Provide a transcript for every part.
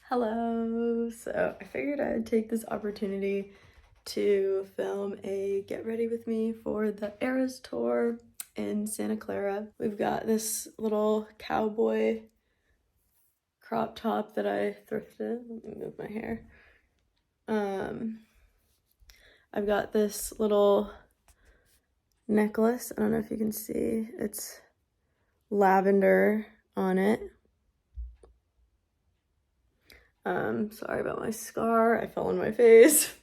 Hello! So I figured I'd take this opportunity to film a get ready with me for the Eras tour in Santa Clara. We've got this little cowboy crop top that I thrifted. Let me move my hair. I've got this little necklace. I don't know if you can see. It's lavender on it. Sorry about my scar. I fell on my face.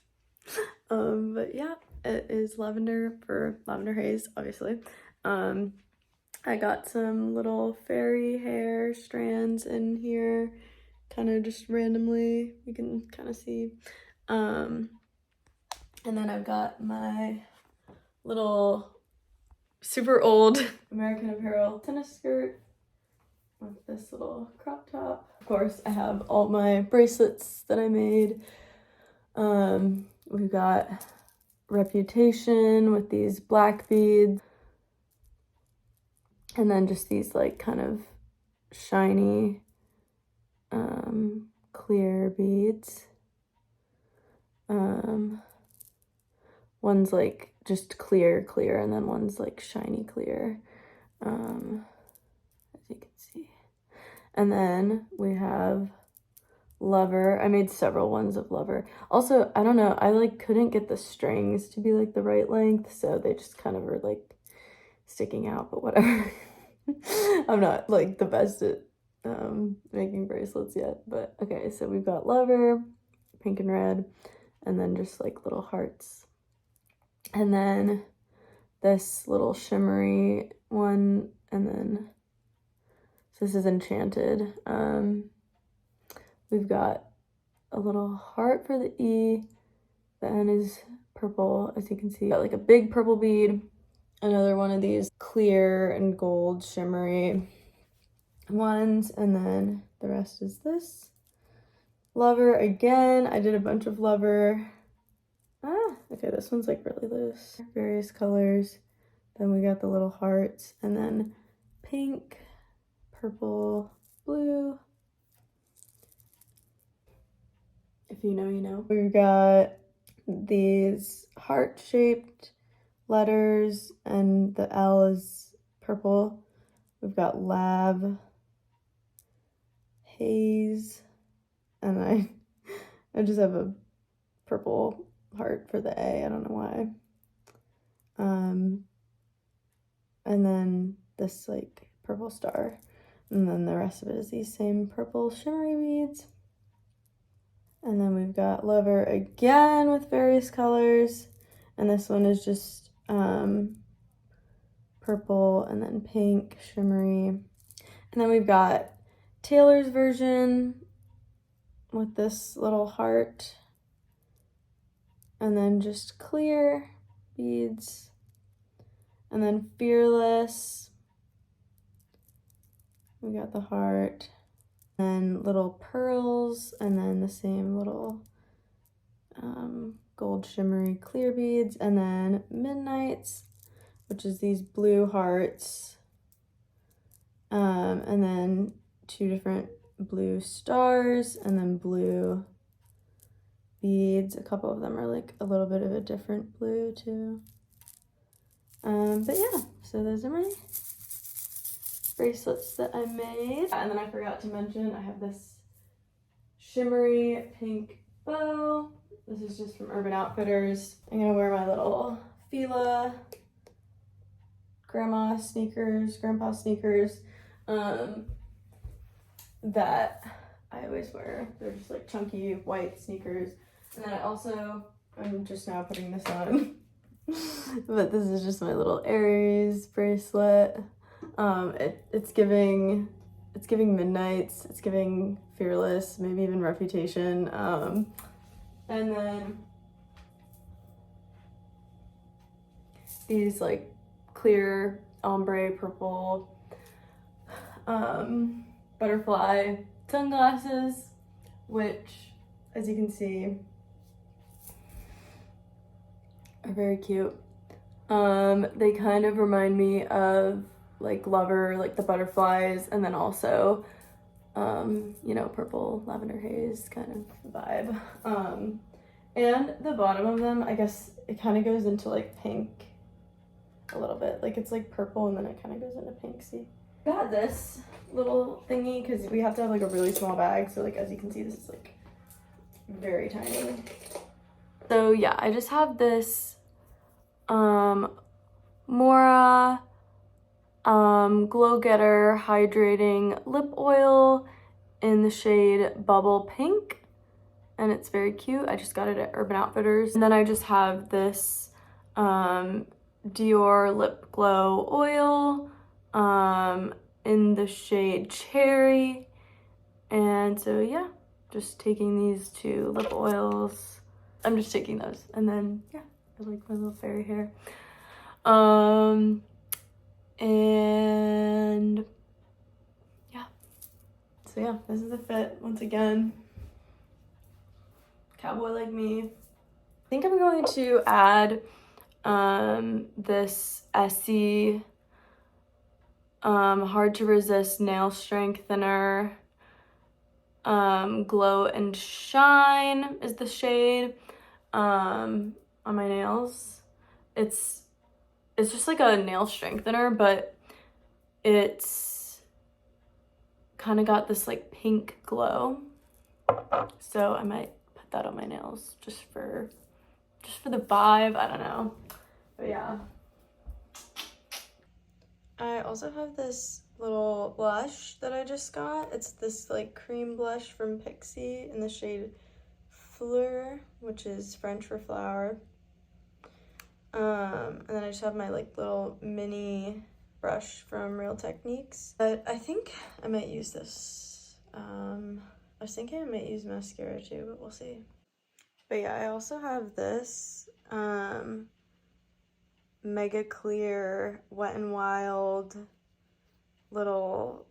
But yeah, it is lavender for lavender haze, obviously. I got some little fairy hair strands in here, kind of just randomly, you can kind of see. And then I've got my little super old American Apparel tennis skirt with this little crop top. Of course, I have all my bracelets that I made. We've got Reputation with these black beads. And then just these like kind of shiny, clear beads. One's like just clear, and then one's like shiny clear, as you can see. And then we have Lover. I made several ones of Lover. Also, I don't know, I like couldn't get the strings to be like the right length, so they just kind of were like sticking out, but whatever. I'm not like the best at making bracelets yet, but okay, so we've got Lover, pink and red, and then just like little hearts. And then this little shimmery one, and then so this is Enchanted. We've got a little heart for the E. The N is purple, as you can see. Got like a big purple bead, another one of these clear and gold shimmery ones, and then the rest is this. Lover again. I did a bunch of Lover. Okay, this one's like really loose. Various colors. Then we got the little hearts, and then pink, purple, blue. If you know, you know. We've got these heart-shaped letters, and the L is purple. We've got Lab, Haze, and I just have a purple heart for the A. I don't know why. And then this like purple star, and then the rest of it is these same purple shimmery beads. And then we've got Lover again with various colors, and this one is just purple and then pink shimmery. And then we've got Taylor's version with this little heart, and then just clear beads, and then Fearless. We got the heart, and little pearls, and then the same little gold shimmery clear beads, and then Midnights, which is these blue hearts, and then two different blue stars, and then blue beads. A couple of them are like a little bit of a different blue too. But yeah, so those are my bracelets that I made. And then I forgot to mention, I have this shimmery pink bow. This is just from Urban Outfitters. I'm gonna wear my little Fila grandpa sneakers that I always wear. They're just like chunky white sneakers. And then I'm just now putting this on. But this is just my little Aries bracelet. It's giving Midnights, it's giving Fearless, maybe even Reputation. And then these like clear ombre purple butterfly sunglasses, which, as you can see, are very cute. They kind of remind me of like Lover, like the butterflies, and then also you know, purple lavender haze kind of vibe. And the bottom of them, I guess it kind of goes into like pink a little bit. Like it's like purple and then it kind of goes into pink, see? I got this little thingy because we have to have like a really small bag. So like, as you can see, this is like very tiny. So yeah, I just have this Mora Glow Getter Hydrating Lip Oil in the shade Bubble Pink. And it's very cute. I just got it at Urban Outfitters. And then I just have this Dior Lip Glow Oil in the shade Cherry. And so yeah, just taking these two lip oils. I'm just taking those. And then yeah, I like my little fairy hair. And yeah. So yeah, this is the fit once again. Cowboy like me. I think I'm going to add this Essie Hard to Resist Nail Strengthener. Glow and Shine is the shade on my nails. It's just like a nail strengthener, but it's kind of got this like pink glow. So I might put that on my nails just for the vibe. I don't know. But yeah. I also have this little blush that I just got. It's this like cream blush from Pixie in the shade Fleur, which is French for flower. And then I just have my like little mini brush from Real Techniques. But I think I might use this. I was thinking I might use mascara too, but we'll see. But yeah, I also have this Mega Clear Wet n Wild little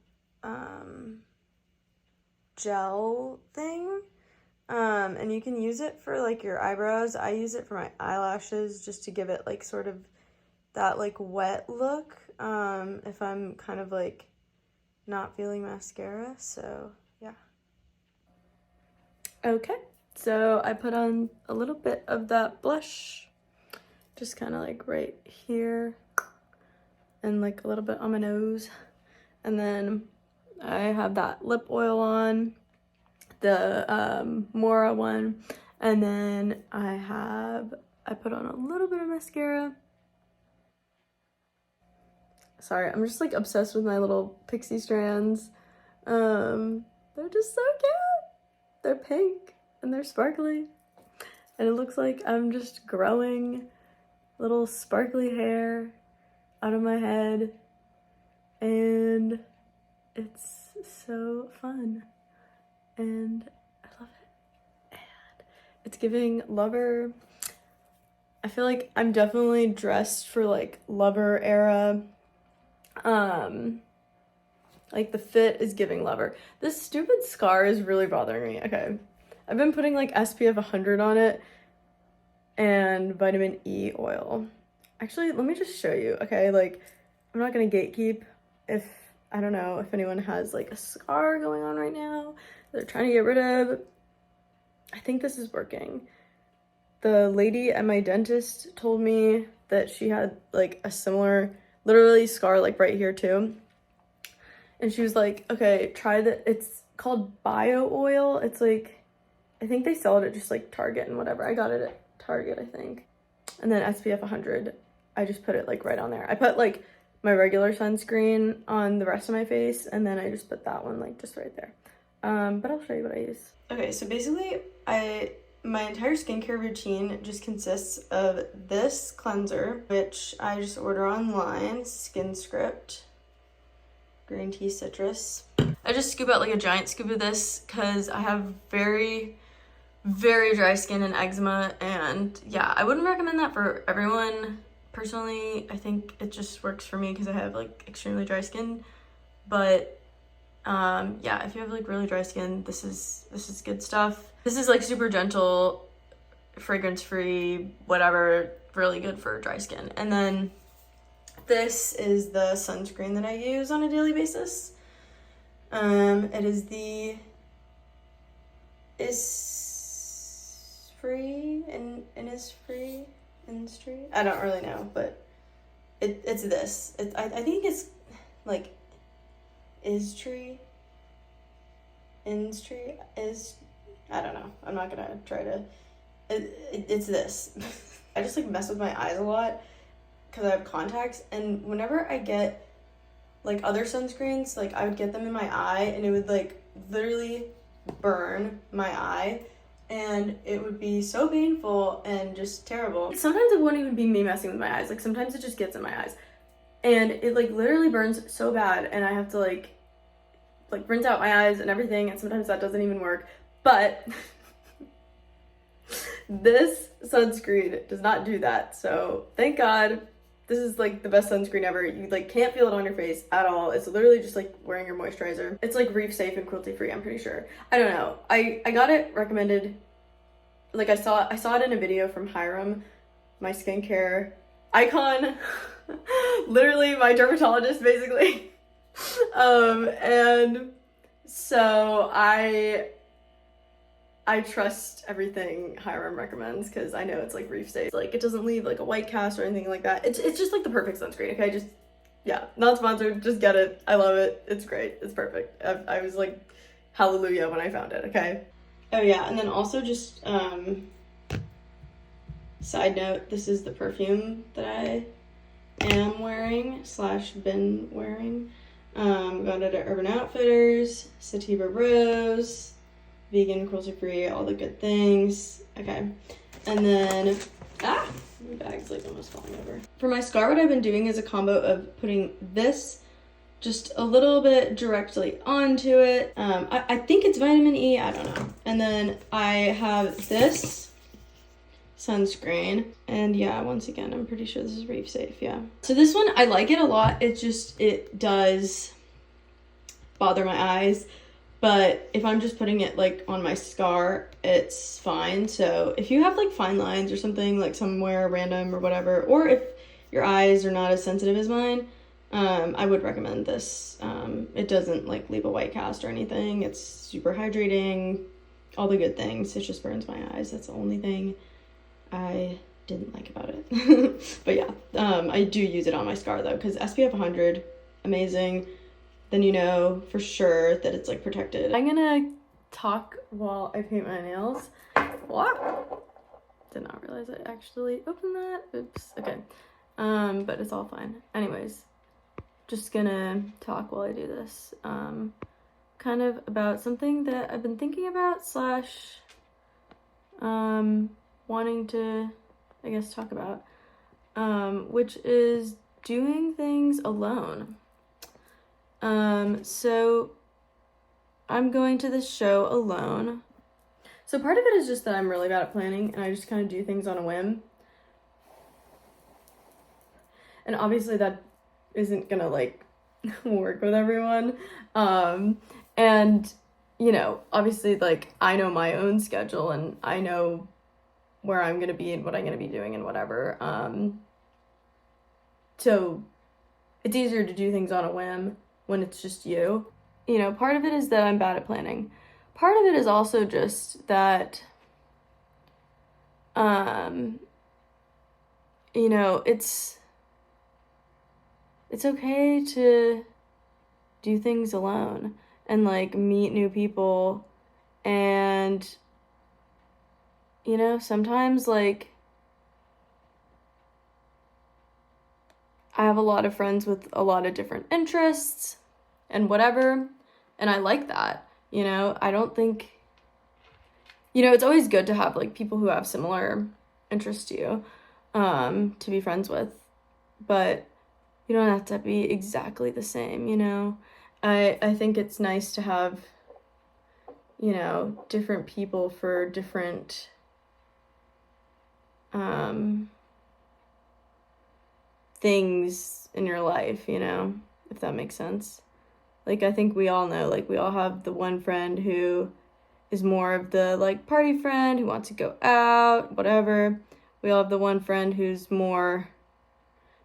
gel thing. And you can use it for like your eyebrows. I use it for my eyelashes just to give it like sort of that like wet look if I'm kind of like not feeling mascara. So yeah. Okay, so I put on a little bit of that blush, just kind of like right here and like a little bit on my nose. And then I have that lip oil on, the Mora one, and then I put on a little bit of mascara. Sorry, I'm just like obsessed with my little pixie strands. They're just so cute. They're pink and they're sparkly, and it looks like I'm just growing little sparkly hair out of my head, and it's so fun. And I love it. And it's giving lover. I feel like I'm definitely dressed for like lover era. Like the fit is giving lover. This stupid scar is really bothering me. Okay. I've been putting like SPF 100 on it and vitamin E oil. Actually, let me just show you. Okay, like I'm not gonna gatekeep. If I don't know if anyone has like a scar going on right now they're trying to get rid of. I think this is working. The lady at my dentist told me that she had like a similar, literally scar like right here too. And she was like, okay, try that. It's called Bio Oil. It's like, I think they sell it at just like Target and whatever. I got it at Target, I think. And then SPF 100, I just put it like right on there. I put like my regular sunscreen on the rest of my face, and then I just put that one like just right there. But I'll show you what I use. Okay, so basically my entire skincare routine just consists of this cleanser, which I just order online, Skin Script, green tea citrus. I just scoop out like a giant scoop of this because I have very, very dry skin and eczema, and yeah, I wouldn't recommend that for everyone. Personally, I think it just works for me because I have like extremely dry skin, but yeah, if you have like really dry skin, this is good stuff. This is like super gentle, fragrance free, whatever, really good for dry skin. And then this is the sunscreen that I use on a daily basis. It is the Innisfree. I don't really know, but it's this. I think it's like Innisfree. I don't know. I'm not gonna try to. It's this. I just like mess with my eyes a lot because I have contacts, and whenever I get like other sunscreens, like I would get them in my eye, and it would like literally burn my eye, and it would be so painful and just terrible. Sometimes it won't even be me messing with my eyes. Like sometimes it just gets in my eyes, and it like literally burns so bad, and I have to like rinse out my eyes and everything, and sometimes that doesn't even work. But this sunscreen does not do that, so thank God. This is like the best sunscreen ever. You like can't feel it on your face at all. It's literally just like wearing your moisturizer. It's like reef safe and cruelty free, I'm pretty sure. I don't know. I got it recommended. Like I saw it in a video from Hiram, my skincare icon. Literally my dermatologist basically. And so I trust everything Hiram recommends because I know it's like reef safe. Like it doesn't leave like a white cast or anything like that. It's just like the perfect sunscreen, okay? Just, yeah, not sponsored, just get it. I love it. It's great. It's perfect. I was like, hallelujah when I found it, okay? Oh yeah, and then also just, side note, this is the perfume that I am wearing / been wearing. Got it at Urban Outfitters, Sativa Rose, vegan, cruelty-free, all the good things. Okay, and then, my bag's like almost falling over. For my scar, what I've been doing is a combo of putting this just a little bit directly onto it. I think it's vitamin E, I don't know. And then I have this sunscreen, and yeah, once again, I'm pretty sure this is reef safe, yeah. So this one, I like it a lot. It does bother my eyes. But if I'm just putting it like on my scar, it's fine. So if you have like fine lines or something like somewhere random or whatever, or if your eyes are not as sensitive as mine, I would recommend this. It doesn't like leave a white cast or anything. It's super hydrating, all the good things. It just burns my eyes. That's the only thing I didn't like about it. But yeah, I do use it on my scar though, because SPF 100, amazing. Then you know for sure that it's like protected. I'm gonna talk while I paint my nails. What? Did not realize I actually opened that. Oops. Okay. But it's all fine. Anyways, just gonna talk while I do this. Kind of about something that I've been thinking about / wanting to, I guess, talk about, which is doing things alone. So I'm going to this show alone. So part of it is just that I'm really bad at planning and I just kind of do things on a whim. And obviously that isn't gonna like work with everyone. And you know, obviously like I know my own schedule and I know where I'm gonna be and what I'm gonna be doing and whatever. So it's easier to do things on a whim when it's just you. You know, part of it is that I'm bad at planning. Part of it is also just that, you know, it's okay to do things alone and like meet new people, and you know, sometimes like I have a lot of friends with a lot of different interests and whatever, and I like that, you know. I don't think, you know, it's always good to have like people who have similar interests to you, to be friends with, but you don't have to be exactly the same, you know. I think it's nice to have, you know, different people for different, things in your life, you know, if that makes sense. Like, I think we all know, like, we all have the one friend who is more of the, like, party friend who wants to go out, whatever. We all have the one friend who's more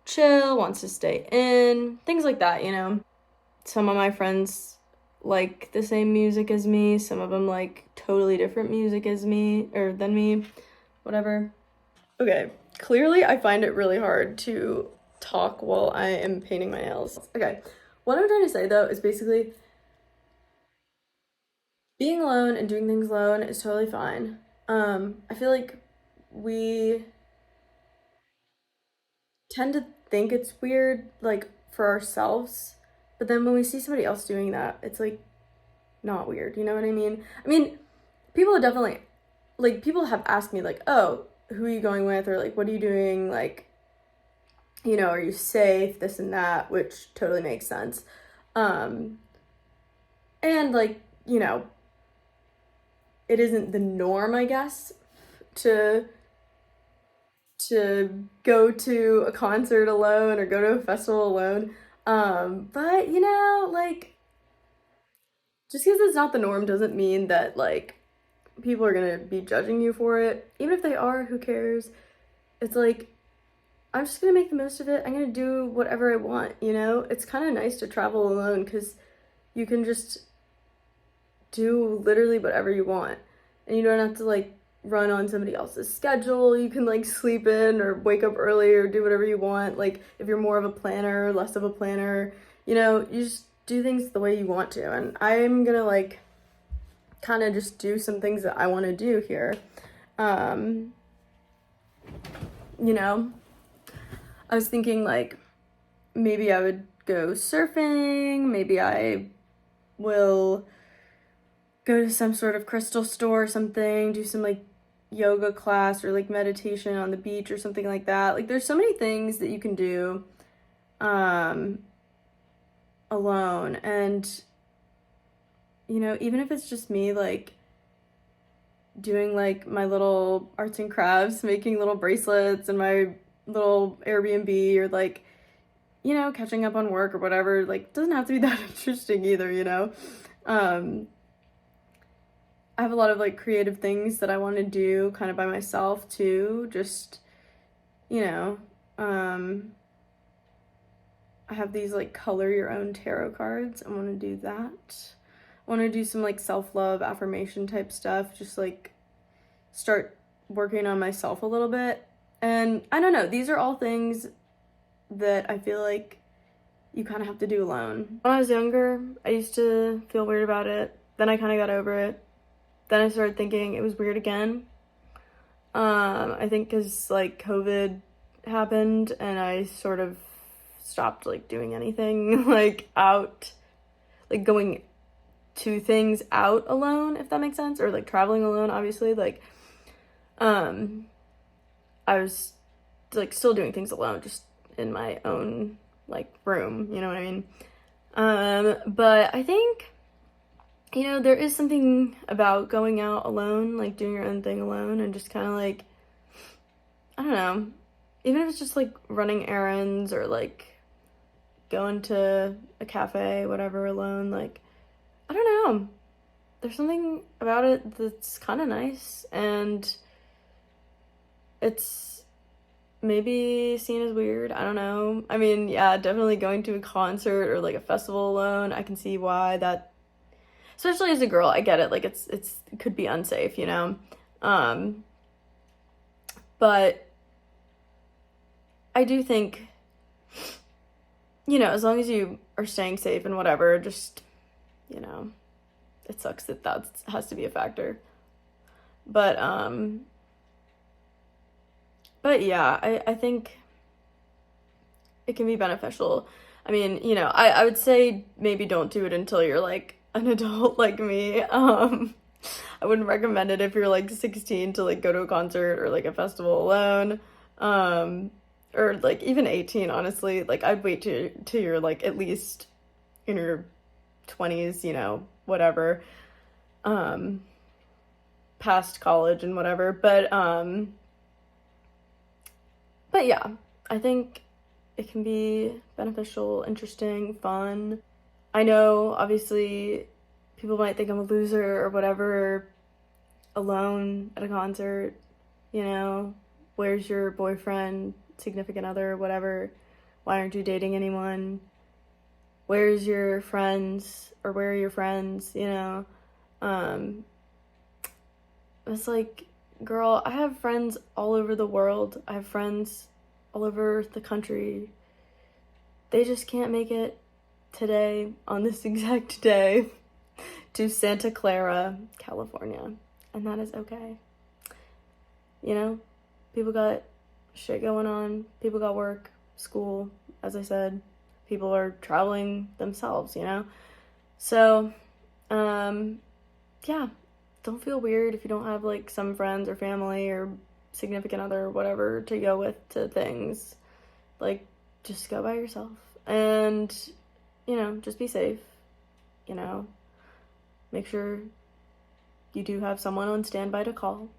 chill, wants to stay in, things like that, you know. Some of my friends like the same music as me. Some of them like totally different music as me or than me, whatever. Okay, clearly I find it really hard to talk while I am painting my nails. Okay, what I'm trying to say though is basically being alone and doing things alone is totally fine. I feel like we tend to think it's weird, like for ourselves, but then when we see somebody else doing that, it's like not weird, you know what I mean? I mean, people are definitely, like, people have asked me, like, oh, who are you going with? Or, like, what are you doing? Like, you know, are you safe? This and that, which totally makes sense. Um, and, like, you know, it isn't the norm, I guess, to go to a concert alone or go to a festival alone. But you know, like just because it's not the norm doesn't mean that like people are gonna be judging you for it. Even if they are, who cares? It's like I'm just gonna make the most of it. I'm gonna do whatever I want, you know? It's kind of nice to travel alone because you can just do literally whatever you want. And you don't have to like run on somebody else's schedule. You can like sleep in or wake up early or do whatever you want. Like if you're more of a planner, less of a planner, you know, you just do things the way you want to. And I'm gonna like kind of just do some things that I want to do here. You know, I was thinking like maybe I would go surfing, maybe I will go to some sort of crystal store or something, do some like yoga class or like meditation on the beach or something like that. Like there's so many things that you can do alone. And you know, even if it's just me like doing like my little arts and crafts, making little bracelets and my little Airbnb or like, you know, catching up on work or whatever, like doesn't have to be that interesting either, you know. I have a lot of like creative things that I want to do kind of by myself too. Just, you know, I have these like color your own tarot cards. I want to do that. I want to do some like self-love affirmation type stuff. Just like start working on myself a little bit. And I don't know, these are all things that I feel like you kind of have to do alone. When I was younger, I used to feel weird about it. Then I kind of got over it. Then I started thinking it was weird again. I think because like COVID happened and I sort of stopped like doing anything like out, like going to things out alone, if that makes sense, or like traveling alone, obviously. Like, I was like still doing things alone, just in my own like room, you know what I mean? But I think, you know, there is something about going out alone, like doing your own thing alone and just kind of like, I don't know, even if it's just like running errands or like going to a cafe, whatever, alone, like, I don't know. There's something about it that's kind of nice and it's maybe seen as weird. I don't know. I mean, yeah, definitely going to a concert or like a festival alone, I can see why that, especially as a girl, I get it. Like it could be unsafe, you know? But I do think, you know, as long as you are staying safe and whatever, just, you know, it sucks that that has to be a factor. But yeah, I think it can be beneficial. I mean, you know, I would say maybe don't do it until you're like an adult like me. I wouldn't recommend it if you're like 16 to like go to a concert or like a festival alone. Or like even 18, honestly. Like I'd wait till you're like at least in your 20s, you know, whatever. Past college and whatever. But yeah, I think it can be beneficial, interesting, fun. I know, obviously, people might think I'm a loser or whatever, alone at a concert, you know, where's your boyfriend, significant other, whatever, why aren't you dating anyone? where's your friends, or where are your friends, you know? It's like, girl, I have friends all over the world. I have friends all over the country. They just can't make it today, on this exact day, to Santa Clara, California. And that is okay. You know, people got shit going on. People got work, school, as I said. People are traveling themselves, you know? So, yeah, don't feel weird if you don't have, like, some friends or family or significant other or whatever to go with to things. Like, just go by yourself. And, you know, just be safe, you know? Make sure you do have someone on standby to call